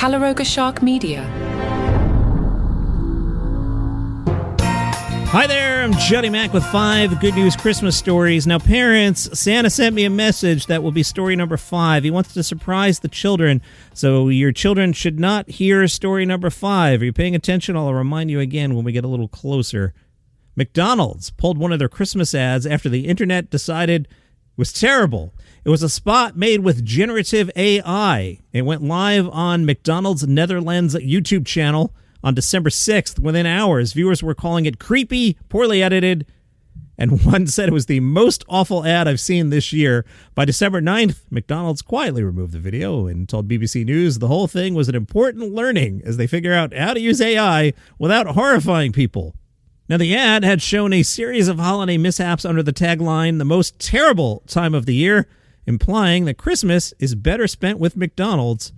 Caloroga Shark Media. Hi there, I'm Jody Mack with 5 Good News Christmas Stories. Now, parents, Santa sent me a message that will be story number 5. He wants to surprise the children, so your children should not hear story number 5. Are you paying attention? I'll remind you again when we get a little closer. McDonald's pulled one of their Christmas ads after the internet decided it was terrible. It was a spot made with generative AI. It went live on McDonald's Netherlands YouTube channel on December 6th. Within hours, viewers were calling it creepy, poorly edited, and one said it was the most awful ad I've seen this year. By December 9th, McDonald's quietly removed the video and told BBC News the whole thing was an important learning as they figure out how to use AI without horrifying people. Now, the ad had shown a series of holiday mishaps under the tagline, "The most terrible time of the year," implying that Christmas is better spent with McDonald's,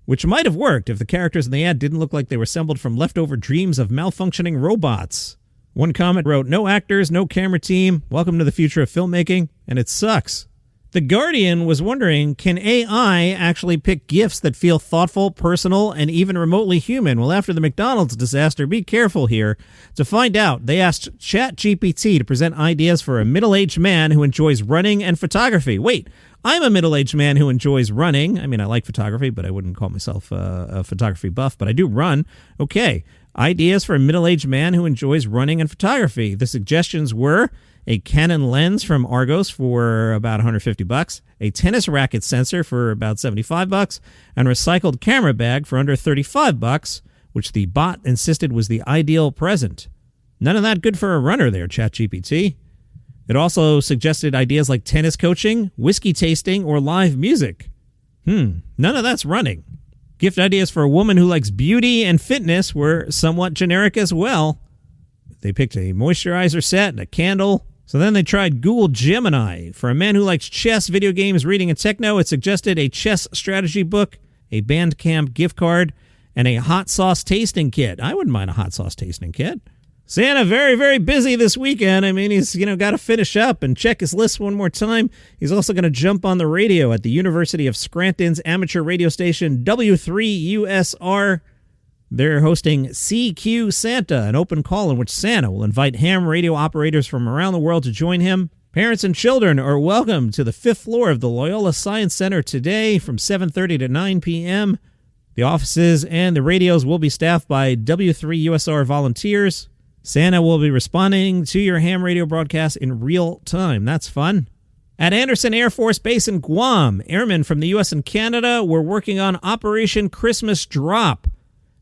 which might have worked if the characters in the ad didn't look like they were assembled from leftover dreams of malfunctioning robots. One comment wrote, "No actors, no camera team, welcome to the future of filmmaking, and it sucks." The Guardian was wondering, can AI actually pick gifts that feel thoughtful, personal, and even remotely human? Well, after the McDonald's disaster, be careful here. To find out, they asked ChatGPT to present ideas for a middle-aged man who enjoys running and photography. Wait, I'm a middle-aged man who enjoys running. I mean, I like photography, but I wouldn't call myself a photography buff, but I do run. Okay, ideas for a middle-aged man who enjoys running and photography. The suggestions were a Canon lens from Argos for about $150, a tennis racket sensor for about $75, and a recycled camera bag for under $35, which the bot insisted was the ideal present. None of that good for a runner there, ChatGPT. It also suggested ideas like tennis coaching, whiskey tasting, or live music. None of that's running. Gift ideas for a woman who likes beauty and fitness were somewhat generic as well. They picked a moisturizer set and a candle. So then they tried Google Gemini. For a man who likes chess, video games, reading, and techno, it suggested a chess strategy book, a Bandcamp gift card, and a hot sauce tasting kit. I wouldn't mind a hot sauce tasting kit. Santa very, very busy this weekend. I mean, he's, got to finish up and check his list one more time. He's also going to jump on the radio at the University of Scranton's amateur radio station W3USR. They're hosting CQ Santa, an open call in which Santa will invite ham radio operators from around the world to join him. Parents and children are welcome to the 5th floor of the Loyola Science Center today from 7:30 to 9 p.m. The offices and the radios will be staffed by W3USR volunteers. Santa will be responding to your ham radio broadcast in real time. That's fun. At Andersen Air Force Base in Guam, airmen from the U.S. and Canada were working on Operation Christmas Drop,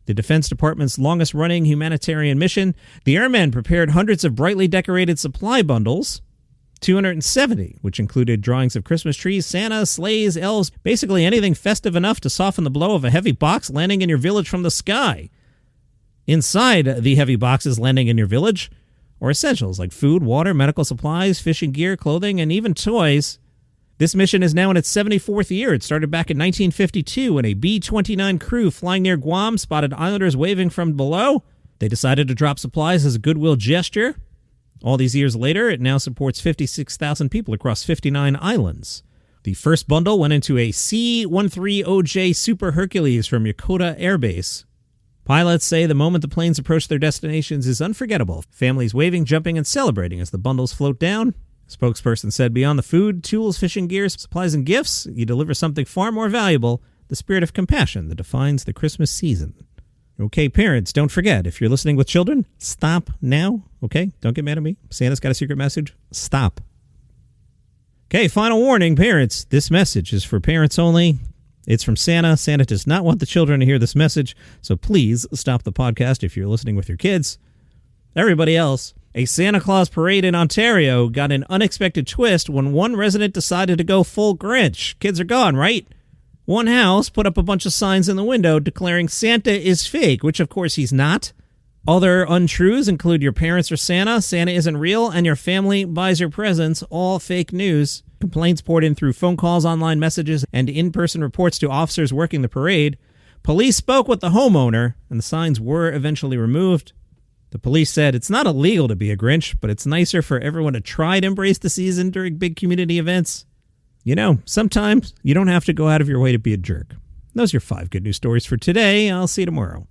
the Defense Department's longest-running humanitarian mission. The airmen prepared hundreds of brightly decorated supply bundles, 270, which included drawings of Christmas trees, Santa, sleighs, elves, basically anything festive enough to soften the blow of a heavy box landing in your village from the sky. Inside the heavy boxes landing in your village are essentials like food, water, medical supplies, fishing gear, clothing, and even toys. This mission is now in its 74th year. It started back in 1952 when a B-29 crew flying near Guam spotted islanders waving from below. They decided to drop supplies as a goodwill gesture. All these years later, it now supports 56,000 people across 59 islands. The first bundle went into a C-13OJ Super Hercules from Yokota Air Base. Pilots say the moment the planes approach their destinations is unforgettable. Families waving, jumping, and celebrating as the bundles float down. Spokesperson said beyond the food, tools, fishing gear, supplies, and gifts, you deliver something far more valuable, the spirit of compassion that defines the Christmas season. Okay, parents, don't forget, if you're listening with children, stop now, okay? Don't get mad at me. Santa's got a secret message. Stop. Okay, final warning, parents. This message is for parents only. It's from Santa. Santa does not want the children to hear this message, so please stop the podcast if you're listening with your kids. Everybody else, a Santa Claus parade in Ontario got an unexpected twist when one resident decided to go full Grinch. Kids are gone, right? One house put up a bunch of signs in the window declaring Santa is fake, which of course he's not. Other untruths include your parents are Santa, Santa isn't real, and your family buys your presents, all fake news. Complaints poured in through phone calls, online messages, and in-person reports to officers working the parade. Police spoke with the homeowner, and the signs were eventually removed. The police said it's not illegal to be a Grinch, but it's nicer for everyone to try to embrace the season during big community events. You know, sometimes you don't have to go out of your way to be a jerk. Those are your 5 good news stories for today. I'll see you tomorrow.